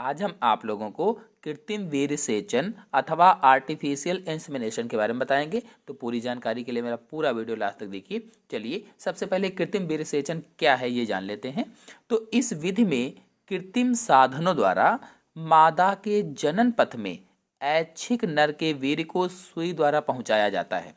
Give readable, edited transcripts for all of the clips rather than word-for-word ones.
आज हम आप लोगों को कृत्रिम वीर्य सेचन अथवा आर्टिफिशियल इंसेमिनेशन के बारे में बताएंगे। तो पूरी जानकारी के लिए मेरा पूरा वीडियो लास्ट तक देखिए। चलिए सबसे पहले कृत्रिम वीर्य सेचन क्या है ये जान लेते हैं। तो इस विधि में कृत्रिम साधनों द्वारा मादा के जनन पथ में ऐच्छिक नर के वीर्य को सुई द्वारा पहुंचाया जाता है।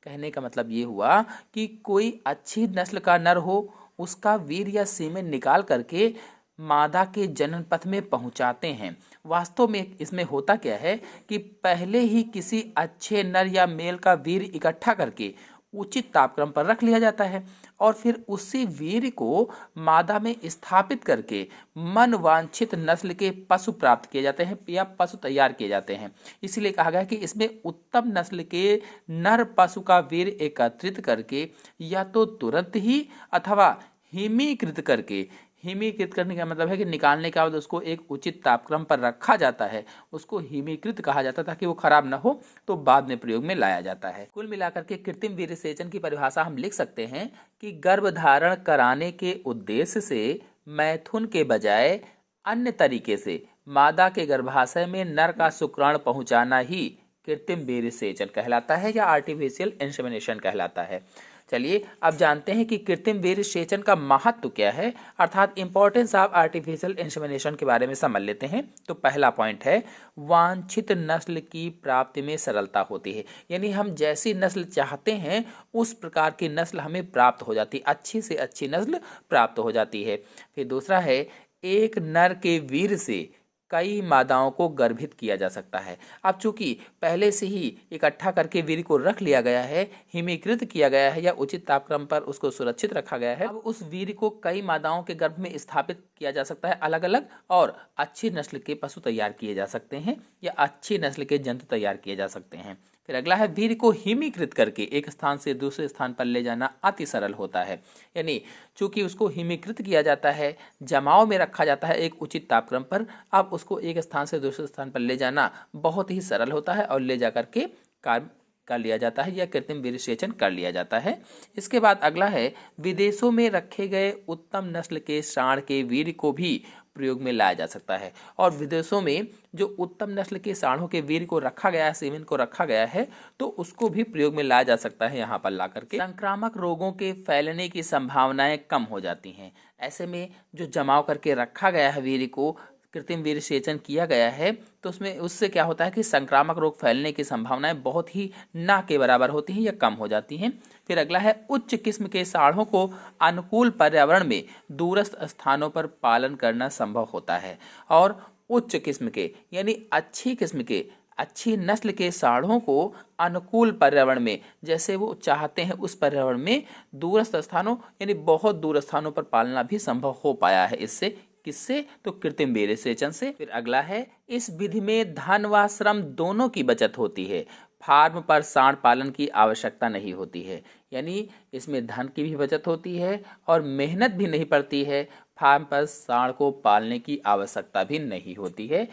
कहने का मतलब ये हुआ कि कोई अच्छी नस्ल का नर हो, उसका वीर्य या सीमेन निकाल करके मादा के जनन पथ में पहुंचाते हैं। वास्तव में इसमें होता क्या है कि पहले ही किसी अच्छे नर या मेल का वीर्य इकट्ठा करके उचित तापक्रम पर रख लिया जाता है और फिर उसी वीर्य को मादा में स्थापित करके मनवांछित नस्ल के पशु प्राप्त किए जाते हैं या पशु तैयार किए जाते हैं। इसीलिए कहा गया कि इसमें उत्तम नस्ल के नर पशु का वीर्य एकत्रित करके या तो तुरंत ही अथवा हिमीकृत करके, हिमीकृत करने का मतलब है कि निकालने के बाद उसको एक उचित तापक्रम पर रखा जाता है, उसको हिमीकृत कहा जाता है ताकि वो खराब ना हो, तो बाद में प्रयोग में लाया जाता है। कुल मिलाकर के कृत्रिम वीर्य सेचन की परिभाषा हम लिख सकते हैं कि गर्भधारण कराने के उद्देश्य से मैथुन के बजाय अन्य तरीके से मादा के गर्भाशय में नर का शुक्राणु पहुंचाना ही कृत्रिम वीर्य सेचन कहलाता है या आर्टिफिशियल इंसेमिनेशन कहलाता है। चलिए अब जानते हैं कि कृत्रिम वीर्य सेचन का महत्व क्या है, अर्थात इंपॉर्टेंस ऑफ आर्टिफिशियल इंसेमिनेशन के बारे में समझ लेते हैं। तो पहला पॉइंट है वांछित नस्ल की प्राप्ति में सरलता होती है, यानी हम जैसी नस्ल चाहते हैं उस प्रकार की नस्ल हमें प्राप्त हो जाती है, अच्छी से अच्छी नस्ल प्राप्त हो जाती है। फिर दूसरा है एक नर के वीर्य से कई मादाओं को गर्भित किया जा सकता है। अब चूंकि पहले से ही इकट्ठा करके वीर्य को रख लिया गया है, हिमीकृत किया गया है या उचित तापक्रम पर उसको सुरक्षित रखा गया है, अब उस वीर्य को कई मादाओं के गर्भ में स्थापित किया जा सकता है अलग अलग, और अच्छी नस्ल के पशु तैयार किए जा सकते हैं या अच्छी नस्ल के जंतु तैयार किए जा सकते हैं। फिर अगला है वीर्य को हिमीकृत करके एक स्थान से दूसरे स्थान पर ले जाना अति सरल होता है, यानी चूंकि उसको हिमीकृत किया जाता है, जमाव में रखा जाता है एक उचित तापक्रम पर, अब उसको एक स्थान से दूसरे स्थान पर ले जाना बहुत ही सरल होता है और ले जाकर के कार्य कर लिया जाता है या कृत्रिम वीर्य सेचन कर लिया जाता है। इसके बाद अगला है विदेशों में रखे गए उत्तम नस्ल के सांड के वीर्य को भी प्रयोग में लाया जा सकता है, और विदेशों में जो उत्तम नस्ल के सांडों के वीर्य को रखा गया है, सीमेन को रखा गया है, तो उसको भी प्रयोग में लाया जा सकता है यहाँ पर ला करके। संक्रामक रोगों के फैलने की संभावनाएं कम हो जाती हैं। ऐसे में जो जमाव करके रखा गया है वीर्य को, कृत्रिम वीर्य सेचन किया गया है, तो उसमें उससे क्या होता है कि संक्रामक रोग फैलने की संभावनाएं बहुत ही ना के बराबर होती हैं या कम हो जाती हैं। फिर अगला है उच्च किस्म के सांडों को अनुकूल पर्यावरण में दूरस्थ स्थानों पर पालन करना संभव होता है, और उच्च किस्म के यानी अच्छी किस्म के, अच्छी नस्ल के सांडों को अनुकूल पर्यावरण में, जैसे वो चाहते हैं उस पर्यावरण में दूरस्थ स्थानों यानी बहुत दूर स्थानों पर पालना भी संभव हो पाया है। इससे किससे? तो कृत्रिम वीर्य सेचन से। फिर अगला है इस विधि में धन व श्रम दोनों की बचत होती है। फार्म पर सांड पालन की आवश्यकता नहीं होती है, यानी इसमें धन की भी बचत होती है और मेहनत भी नहीं पड़ती है। फार्म पर सांड को पालने की आवश्यकता भी नहीं होती है।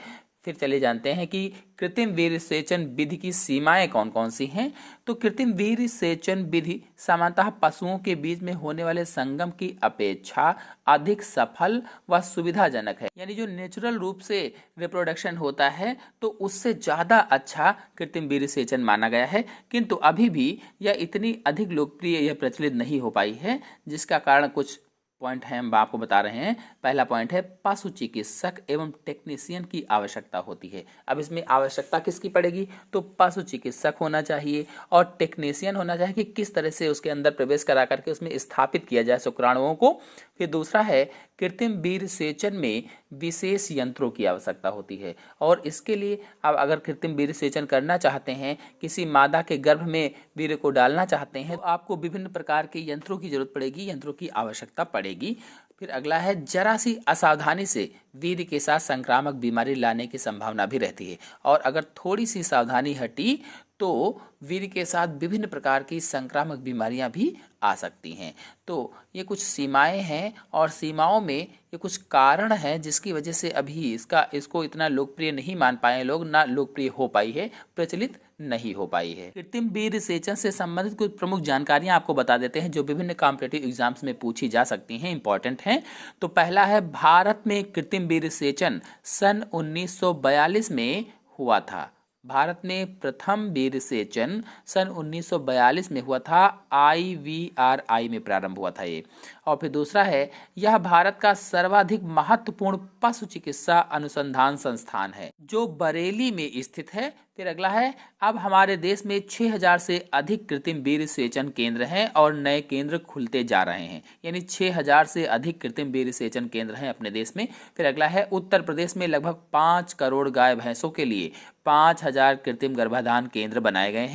फिर चले जानते हैं कि कृत्रिम वीर्य सेचन विधि की सीमाएं कौन कौन सी हैं। तो कृत्रिम वीर्य सेचन विधि सामान्यतः पशुओं के बीच में होने वाले संगम की अपेक्षा अधिक सफल व सुविधाजनक है, यानी जो नेचुरल रूप से रिप्रोडक्शन होता है तो उससे ज़्यादा अच्छा कृत्रिम वीर्य सेचन माना गया है। किंतु अभी भी यह इतनी अधिक लोकप्रिय या प्रचलित नहीं हो पाई है, जिसका कारण कुछ पॉइंट है हम आपको बता रहे हैं। पहला पॉइंट है पशु चिकित्सक एवं टेक्नीशियन की आवश्यकता होती है। अब इसमें आवश्यकता किसकी पड़ेगी? तो पशु चिकित्सक होना चाहिए और टेक्नीशियन होना चाहिए कि किस तरह से उसके अंदर प्रवेश करा करके उसमें स्थापित किया जाए शुक्राणुओं को। फिर दूसरा है कृत्रिम वीर्य सेचन में विशेष यंत्रों की आवश्यकता होती है, और इसके लिए अब अगर कृत्रिम वीर्य सेचन करना चाहते हैं, किसी मादा के गर्भ में वीर्य को डालना चाहते हैं, तो आपको विभिन्न प्रकार के यंत्रों की जरूरत पड़ेगी, यंत्रों की आवश्यकता पड़ेगी। फिर अगला है जरा सी असावधानी से वीर्य के साथ संक्रामक बीमारी लाने की संभावना भी रहती है, और अगर थोड़ी सी सावधानी हटी तो वीर्य के साथ विभिन्न प्रकार की संक्रामक बीमारियां भी आ सकती हैं। तो ये कुछ सीमाएं हैं और सीमाओं में ये कुछ कारण हैं जिसकी वजह से अभी इसको इतना लोकप्रिय नहीं मान पाए लोग, ना लोकप्रिय हो पाई है, प्रचलित नहीं हो पाई है। कृत्रिम वीर्य सेचन से संबंधित कुछ प्रमुख जानकारियां आपको बता देते हैं जो विभिन्न कॉम्पिटिटिव एग्जाम्स में पूछी जा सकती हैं, इंपॉर्टेंट हैं। तो पहला है, भारत में कृत्रिम वीर्य सेचन सन 1942 में हुआ था। भारत में प्रथम वीर्य सेचन सन 1942 में हुआ था। IVRI में प्रारंभ हुआ था ये। और फिर दूसरा है, यह भारत का सर्वाधिक महत्वपूर्ण पशु चिकित्सा अनुसंधान संस्थान है जो बरेली में स्थित है। फिर अगला है, अब हमारे देश में 6000 से अधिक कृत्रिम वीर्य सेचन केंद्र हैं और नए केंद्र खुलते जा रहे हैं, यानी 6000 से अधिक कृत्रिम वीर्य सेचन केंद्र हैं अपने देश में। फिर अगला है, उत्तर प्रदेश में लगभग 5 करोड़ गाय भैंसों के लिए 5000 कृत्रिम गर्भाधान केंद्र बनाए गए हैं।